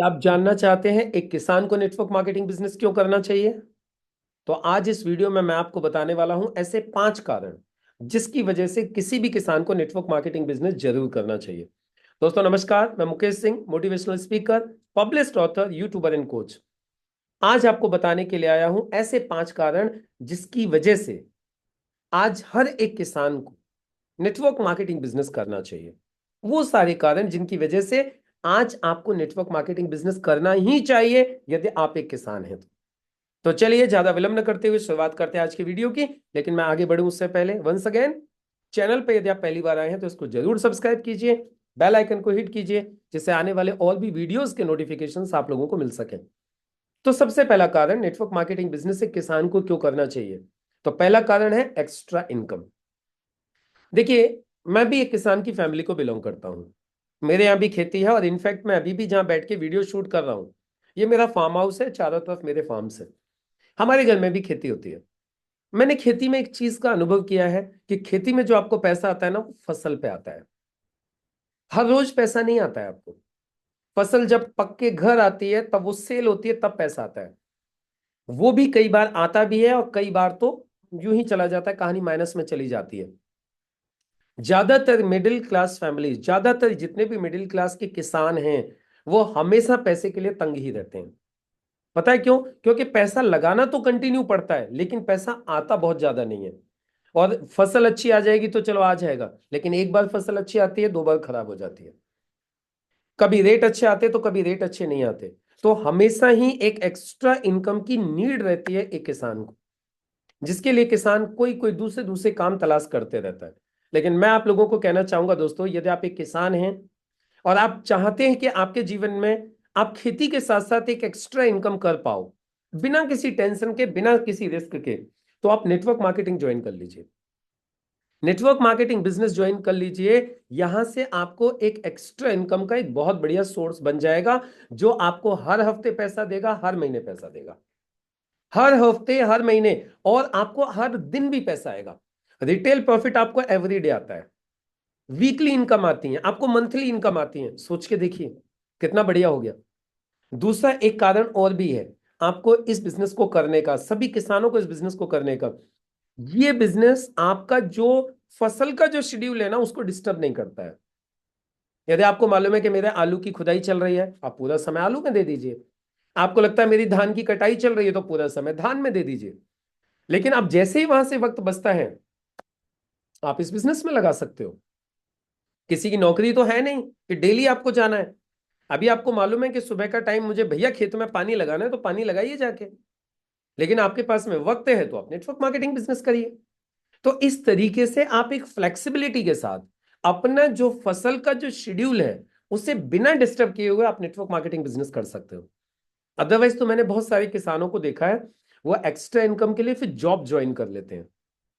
क्या आप जानना चाहते हैं एक किसान को नेटवर्क मार्केटिंग बिजनेस क्यों करना चाहिए? तो आज इस वीडियो में मैं आपको बताने वाला हूं ऐसे 5 कारण जिसकी वजह से किसी भी किसान को नेटवर्क मार्केटिंग बिजनेस जरूर करना चाहिए। दोस्तों नमस्कार, मैं Mukesh Singh, motivational speaker, published author, YouTuber and coach. आज आपको बताने के लिए आया हूं ऐसे 5 कारण जिसकी वजह से आज हर एक किसान को नेटवर्क मार्केटिंग बिजनेस करना चाहिए। वो सारे कारण जिनकी वजह से आज आपको नेटवर्क मार्केटिंग बिजनेस करना ही चाहिए यदि आप एक किसान हैं तो चलिए ज्यादा विलंब न करते हुए शुरुआत करते हैं आज की वीडियो की। लेकिन मैं आगे बढ़ूं उससे पहले वंस अगेन, चैनल पे यदि आप पहली बार आए हैं तो इसको जरूर सब्सक्राइब कीजिए, बेल आइकन को हिट कीजिए जिससे आने वाले और भी वीडियोस के नोटिफिकेशंस आप लोगों को मिल सके। तो सबसे पहला कारण नेटवर्क मार्केटिंग बिजनेस एक किसान को क्यों करना चाहिए, तो पहला कारण है एक्स्ट्रा इनकम। देखिए, मैं भी एक किसान की फैमिली को बिलोंग करता हूं। मेरे यहाँ भी खेती है और इनफैक्ट मैं अभी भी जहां बैठ के वीडियो शूट कर रहा हूं, ये मेरा फार्म हाउस है, चारों तरफ मेरे फार्म्स है। हमारे घर में भी खेती होती है। मैंने खेती में एक चीज का अनुभव किया है कि खेती में जो आपको पैसा आता है ना, वो फसल पे आता है। हर रोज पैसा नहीं आता है आपको। फसल जब पक के घर आती है तब वो सेल होती है, तब पैसा आता है। वो भी कई बार आता भी है और कई बार तो यूं ही चला जाता है, कहानी माइनस में चली जाती है। ज्यादातर मिडिल क्लास फैमिली, ज्यादातर जितने भी मिडिल क्लास के किसान हैं, वो हमेशा पैसे के लिए तंग ही रहते हैं। पता है क्यों? क्योंकि पैसा लगाना तो कंटिन्यू पड़ता है लेकिन पैसा आता बहुत ज्यादा नहीं है। और फसल अच्छी आ जाएगी तो चलो आ जाएगा, लेकिन एक बार फसल अच्छी आती है, 2 बार खराब हो जाती है। कभी रेट अच्छे आते तो कभी रेट अच्छे नहीं आते। तो हमेशा ही एक एक्स्ट्रा इनकम की नीड रहती है एक किसान को, जिसके लिए किसान कोई कोई दूसरे दूसरे काम तलाश करते रहता है। लेकिन मैं आप लोगों को कहना चाहूंगा दोस्तों, यदि आप एक किसान हैं और आप चाहते हैं कि आपके जीवन में आप खेती के साथ साथ एक एक्स्ट्रा इनकम कर पाओ बिना किसी टेंशन के, बिना किसी रिस्क के, तो आप नेटवर्क मार्केटिंग ज्वाइन कर लीजिए। नेटवर्क मार्केटिंग बिजनेस ज्वाइन कर लीजिए। यहां से आपको एक एक्स्ट्रा इनकम का एक बहुत बढ़िया सोर्स बन जाएगा, जो आपको हर हफ्ते पैसा देगा, हर महीने पैसा देगा, हर हफ्ते हर महीने, और आपको हर दिन भी पैसा आएगा। रिटेल प्रॉफिट आपको एवरीडे आता है, वीकली इनकम आती है, आपको मंथली इनकम आती है। सोच के देखिए कितना बढ़िया हो गया। दूसरा एक कारण और भी है आपको इस बिजनेस को करने का, सभी किसानों को इस बिजनेस को करने का। ये बिजनेस आपका जो फसल का जो शेड्यूल है ना, उसको डिस्टर्ब नहीं करता है। यदि आपको मालूम है कि मेरे आलू की खुदाई चल रही है, आप पूरा समय आलू में दे दीजिए। आपको लगता है मेरी धान की कटाई चल रही है, तो पूरा समय धान में दे दीजिए। लेकिन अब जैसे ही वहां से वक्त बचता है, आप इस बिजनेस में लगा सकते हो। किसी की नौकरी तो है नहीं कि डेली आपको जाना है। अभी आपको मालूम है कि सुबह का टाइम मुझे भैया खेत में पानी लगाना है, तो पानी लगाइए जाके। लेकिन आपके पास में वक्त है तो आप नेटवर्क मार्केटिंग बिजनेस करिए। तो इस तरीके से आप एक फ्लेक्सिबिलिटी के साथ अपना जो फसल का जो शेड्यूल है, उसे बिना डिस्टर्ब किए हुए आप नेटवर्क मार्केटिंग बिजनेस कर सकते हो। अदरवाइज तो मैंने बहुत सारे किसानों को देखा है, वो एक्स्ट्रा इनकम के लिए फिर जॉब ज्वाइन कर लेते हैं,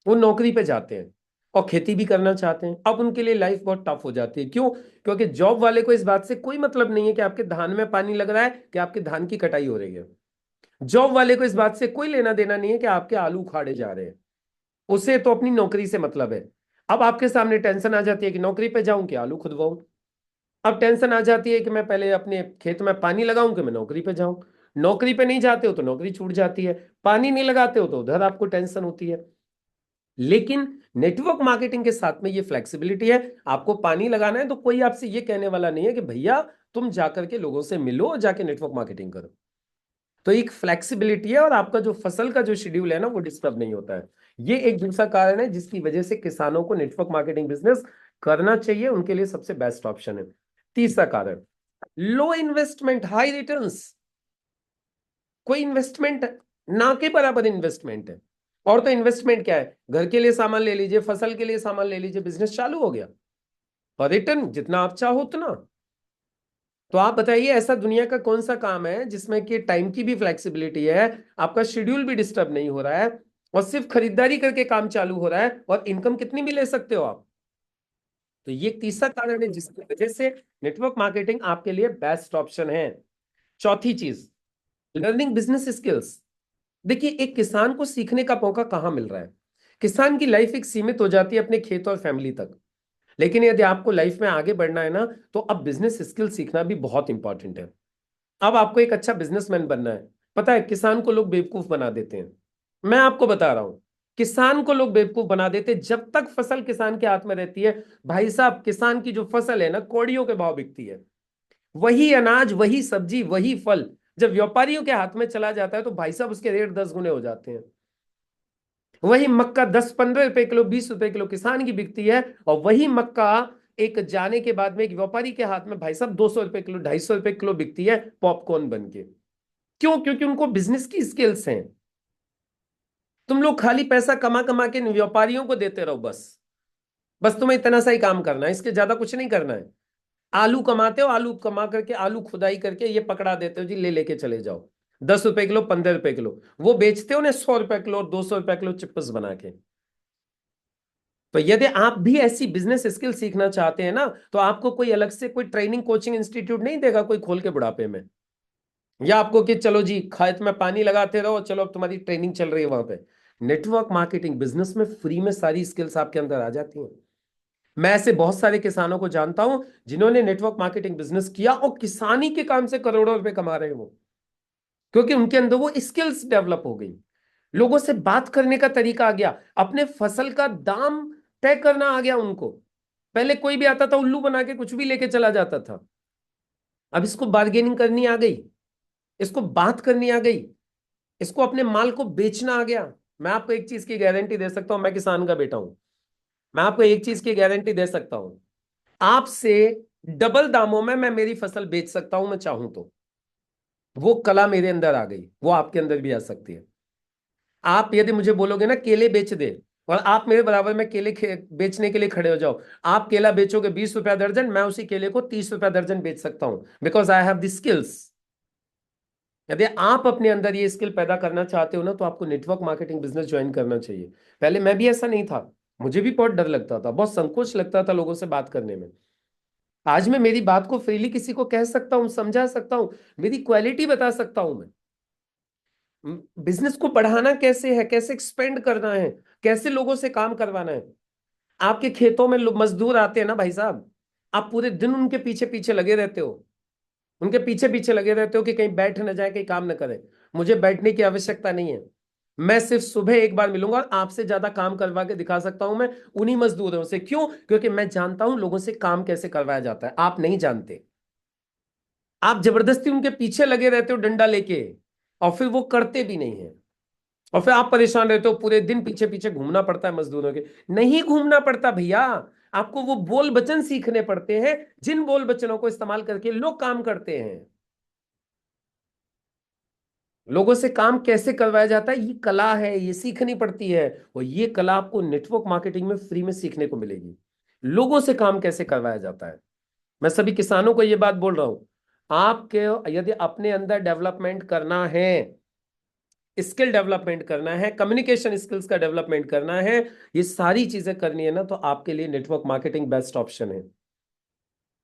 वो नौकरी पे जाते हैं और खेती भी करना चाहते हैं। अब उनके लिए लाइफ बहुत टफ हो जाती है। क्यों? क्योंकि जॉब वाले को इस बात से कोई मतलब नहीं है कि आपके धान में पानी लग रहा है कि आपके धान की कटाई हो रही है। जॉब वाले को इस बात से कोई लेना देना नहीं है कि आपके आलू उखाड़े जा रहे हैं। उसे तो अपनी नौकरी से मतलब है। अब आपके सामने टेंशन आ जाती है कि नौकरी पे जाऊं कि आलू खुदवाऊं। अब टेंशन आ जाती है कि मैं पहले अपने खेत में पानी लगाऊं कि मैं नौकरी पे जाऊं। नौकरी पे नहीं जाते हो तो नौकरी छूट जाती है, पानी नहीं लगाते हो तो उधर आपको टेंशन होती है। लेकिन नेटवर्क मार्केटिंग के साथ में ये फ्लेक्सिबिलिटी है। आपको पानी लगाना है तो कोई आपसे ये कहने वाला नहीं है कि भैया तुम जाकर के लोगों से मिलो और जाके नेटवर्क मार्केटिंग करो। तो एक फ्लेक्सिबिलिटी है और आपका जो फसल का जो शेड्यूल है ना, वो डिस्टर्ब नहीं होता है। ये एक दूसरा कारण है जिसकी वजह से किसानों को नेटवर्क मार्केटिंग बिजनेस करना चाहिए, उनके लिए सबसे बेस्ट ऑप्शन है। तीसरा कारण, लो इन्वेस्टमेंट हाई रिटर्न्स। कोई इन्वेस्टमेंट ना के बराबर इन्वेस्टमेंट है। और तो इन्वेस्टमेंट क्या है, घर के लिए सामान ले लीजिए, फसल के लिए सामान ले लीजिए, बिजनेस चालू हो गया। और रिटर्न जितना आप चाहो उतना। तो आप बताइए, ऐसा दुनिया का कौन सा काम है जिसमें कि टाइम की भी फ्लेक्सिबिलिटी है, आपका शेड्यूल भी डिस्टर्ब नहीं हो रहा है, और सिर्फ खरीदारी करके काम चालू हो रहा है, और इनकम कितनी भी ले सकते हो आप। तो ये तीसरा कारण है जिसकी वजह से नेटवर्क मार्केटिंग आपके लिए बेस्ट ऑप्शन है। चौथी चीज, लर्निंग बिजनेस स्किल्स। देखिए, एक किसान को सीखने का मौका कहां मिल रहा है? किसान की लाइफ एक सीमित हो जाती है अपने खेत और फैमिली तक। लेकिन यदि आपको लाइफ में आगे बढ़ना है ना, तो अब बिजनेस स्किल सीखना भी बहुत इंपॉर्टेंट है। अब आपको एक अच्छा बिजनेसमैन बनना है। पता है, किसान को लोग बेवकूफ बना देते हैं। मैं आपको बता रहा हूं, किसान को लोग बेवकूफ बना देते हैं। जब तक फसल किसान के हाथ में रहती है, भाई साहब, किसान की जो फसल है ना, कौड़ियों के भाव बिकती है। वही अनाज, वही सब्जी, वही फल जब व्यापारियों के हाथ में चला जाता है, तो भाई साहब उसके रेट 10 गुने हो जाते हैं। वही मक्का 10-15 रुपए किलो, 20 रुपए किलो किसान की बिकती है, और वही मक्का एक जाने के बाद में एक व्यापारी के हाथ में भाई साहब 200 रुपए किलो, 250 रुपए किलो बिकती है पॉपकॉर्न बन के। क्यों? क्योंकि उनको बिजनेस की स्किल्स हैं। तुम लोग खाली पैसा कमा कमा के व्यापारियों को देते रहो, बस। बस तुम्हें इतना सा ही काम करना है, इसके ज्यादा कुछ नहीं करना है। आलू कमाते हो, आलू कमा करके आलू खुदाई करके ये पकड़ा देते हो जी, ले लेके चले जाओ। 10 रुपए किलो, 15 रुपए किलो, वो बेचते हो ना 100 रुपए किलो और 200 रुपए किलो चिप्स बना के। तो यदि आप भी ऐसी बिजनेस स्किल सीखना चाहते हैं ना, तो आपको कोई अलग से कोई ट्रेनिंग कोचिंग इंस्टीट्यूट नहीं देगा कोई खोल के बुढ़ापे में, या आपको कि चलो जी खेत में पानी लगाते रहो, चलो अब तुम्हारी ट्रेनिंग चल रही है वहां पे। नेटवर्क मार्केटिंग बिजनेस में फ्री में सारी स्किल्स आपके अंदर आ जाती हैं। मैं ऐसे बहुत सारे किसानों को जानता हूं जिन्होंने नेटवर्क मार्केटिंग बिजनेस किया और किसानी के काम से करोड़ों रुपए कमा रहे हैं वो, क्योंकि उनके अंदर वो स्किल्स डेवलप हो गई। लोगों से बात करने का तरीका आ गया, अपने फसल का दाम तय करना आ गया उनको। पहले कोई भी आता था उल्लू बना के कुछ भी लेके चला जाता था। अब इसको बार्गेनिंग करनी आ गई, इसको बात करनी आ गई, इसको अपने माल को बेचना आ गया। मैं आपको एक चीज की गारंटी दे सकता हूं, मैं किसान का बेटा हूं। मैं आपको एक चीज की गारंटी दे सकता हूं, आपसे डबल दामों में मैं मेरी फसल बेच सकता हूं, मैं चाहूं तो। वो कला मेरे अंदर आ गई, वो आपके अंदर भी आ सकती है। आप यदि मुझे बोलोगे ना केले बेच दे, और आप मेरे बराबर में केले बेचने के लिए खड़े हो जाओ, आप केला बेचोगे 20 रुपया दर्जन, मैं उसी केले को 30 रुपया दर्जन बेच सकता हूं, because I have the skills. यदि आप अपने अंदर ये स्किल पैदा करना चाहते हो ना, तो आपको नेटवर्क मार्केटिंग बिजनेस ज्वाइन करना चाहिए। पहले मैं भी ऐसा नहीं था, मुझे भी बहुत डर लगता था, बहुत संकोच लगता था लोगों से बात करने में। आज मैं मेरी बात को फ्रीली किसी को कह सकता हूं, समझा सकता हूं, मेरी क्वालिटी बता सकता हूं मैं। बिजनेस को बढ़ाना कैसे है, कैसे एक्सपेंड करना है, कैसे लोगों से काम करवाना है। आपके खेतों में मजदूर आते हैं ना भाई साहब, आप पूरे दिन उनके पीछे पीछे लगे रहते हो, उनके पीछे पीछे लगे रहते हो कि कहीं बैठ न जाए, कहीं काम न करे। मुझे बैठने की आवश्यकता नहीं है। मैं सिर्फ सुबह एक बार मिलूंगा और आपसे ज्यादा काम करवा के दिखा सकता हूं मैं उन्हीं मजदूरों से। क्यों? क्योंकि मैं जानता हूं लोगों से काम कैसे करवाया जाता है, आप नहीं जानते। आप जबरदस्ती उनके पीछे लगे रहते हो डंडा लेके, और फिर वो करते भी नहीं है, और फिर आप परेशान रहते हो, पूरे दिन पीछे पीछे घूमना पड़ता है मजदूरों के। नहीं घूमना पड़ता भैया, आपको वो बोल बचन सीखने पड़ते हैं जिन बोल बचनों को इस्तेमाल करके लोग काम करते हैं। लोगों से काम कैसे करवाया जाता है, ये कला है, ये सीखनी पड़ती है। और ये कला आपको नेटवर्क मार्केटिंग में फ्री में सीखने को मिलेगी, लोगों से काम कैसे करवाया जाता है। मैं सभी किसानों को ये बात बोल रहा हूं, आपके यदि अपने अंदर डेवलपमेंट करना है, स्किल डेवलपमेंट करना है, कम्युनिकेशन स्किल्स का डेवलपमेंट करना है, ये सारी चीजें करनी है ना, तो आपके लिए नेटवर्क मार्केटिंग बेस्ट ऑप्शन है।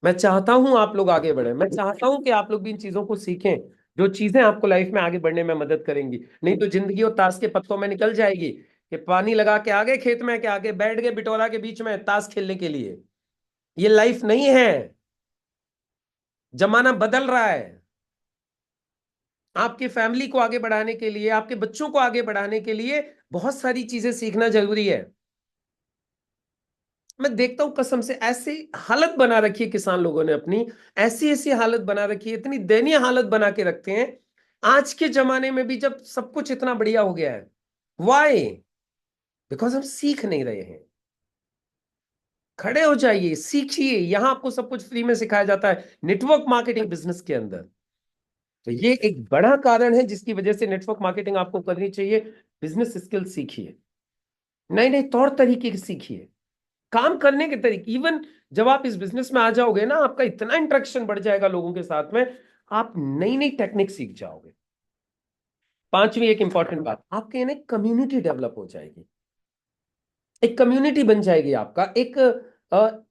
मैं चाहता हूं आप लोग आगे बढ़े, मैं चाहता हूं कि आप लोग भी इन चीजों को सीखें, जो चीजें आपको लाइफ में आगे बढ़ने में मदद करेंगी। नहीं तो जिंदगी और ताश के पत्तों में निकल जाएगी, कि पानी लगा के आ गए खेत में, के आगे बैठ गए बिटोरा के बीच में ताश खेलने के लिए। ये लाइफ नहीं है, जमाना बदल रहा है। आपकी फैमिली को आगे बढ़ाने के लिए, आपके बच्चों को आगे बढ़ाने के लिए बहुत सारी चीजें सीखना जरूरी है। मैं देखता हूं कसम से, ऐसी हालत बना रखी है किसान लोगों ने अपनी, ऐसी ऐसी हालत बना रखी है, इतनी दयनीय हालत बना के रखते हैं आज के जमाने में भी, जब सब कुछ इतना बढ़िया हो गया है। वाई? बिकॉज हम सीख नहीं रहे हैं। खड़े हो जाइए, सीखिए, यहां आपको सब कुछ फ्री में सिखाया जाता है नेटवर्क मार्केटिंग बिजनेस के अंदर। तो ये एक बड़ा कारण है जिसकी वजह से नेटवर्क मार्केटिंग आपको करनी चाहिए। बिजनेस स्किल सीखिए, नए नए तौर तरीके सीखिए, काम करने के तरीके। इवन जब आप इस बिजनेस में आ जाओगे ना, आपका इतना इंटरेक्शन बढ़ जाएगा लोगों के साथ में, आप नई नई टेक्निक सीख जाओगे। पांचवी एक इंपॉर्टेंट बात, आपके ना कम्युनिटी डेवलप हो जाएगी, एक कम्युनिटी बन जाएगी आपका। एक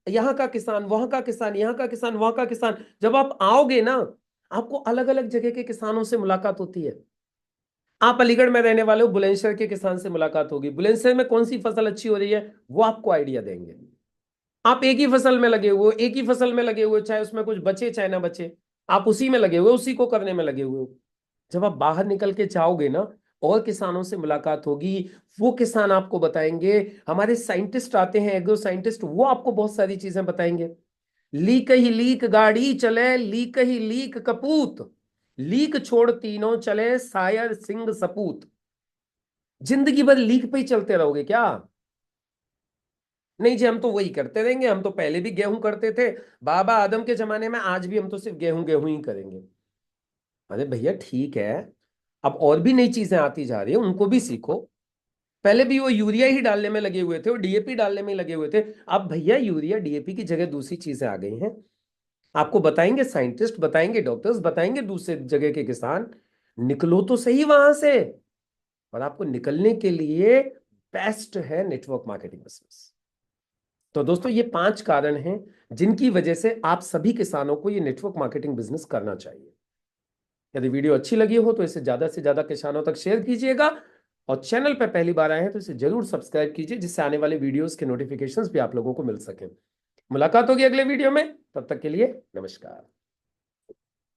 यहाँ का किसान, वहां का किसान, यहाँ का किसान, वहां का किसान। जब आप आओगे ना, आपको अलग अलग जगह के किसानों से मुलाकात होती है। आप अलीगढ़ में रहने वाले हो, बुलंदशहर के किसान से मुलाकात होगी, बुलंदशहर में कौन सी फसल अच्छी हो रही है वो आपको आइडिया देंगे। आप एक ही फसल में लगे हुए हो, एक ही फसल में लगे हुए, चाहे उसमें कुछ बचे चाहे ना बचे। आप उसी में लगे हुए, उसी को करने में लगे हुए हो। जब आप बाहर निकल के जाओगे ना, और किसानों से मुलाकात होगी, वो किसान आपको बताएंगे, हमारे साइंटिस्ट आते हैं, एग्रो साइंटिस्ट, वो आपको बहुत सारी चीजें बताएंगे। लीक ही लीक गाड़ी चले, लीक ही लीक कपूत, लीक छोड़ तीनों चले सायर सिंह सपूत। जिंदगी भर लीक पे ही चलते रहोगे क्या? नहीं जी, हम तो वही करते रहेंगे, हम तो पहले भी गेहूं करते थे, बाबा आदम के जमाने में, आज भी हम तो सिर्फ गेहूं गेहूं ही करेंगे। अरे भैया ठीक है, अब और भी नई चीजें आती जा रही है, उनको भी सीखो। पहले भी वो यूरिया ही डालने में लगे हुए थे, वो डीएपी डालने में ही लगे हुए थे। अब भैया यूरिया डीएपी की जगह दूसरी चीजें आ गई हैं। आपको बताएंगे साइंटिस्ट, बताएंगे डॉक्टर्स, बताएंगे दूसरे जगह के किसान। निकलो तो सही वहां से। और आपको निकलने के लिए बेस्ट है नेटवर्क मार्केटिंग बिजनेस। तो दोस्तों, ये 5 कारण हैं जिनकी वजह से आप सभी किसानों को ये नेटवर्क मार्केटिंग बिजनेस करना चाहिए। यदि वीडियो अच्छी लगी हो तो इसे ज्यादा से ज्यादा किसानों तक शेयर कीजिएगा, और चैनल पर पहली बार आए हैं तो इसे जरूर सब्सक्राइब कीजिए, जिससे आने वाले वीडियोस के नोटिफिकेशंस भी आप लोगों को मिल सके। मुलाकात होगी अगले वीडियो में, तब तक के लिए नमस्कार।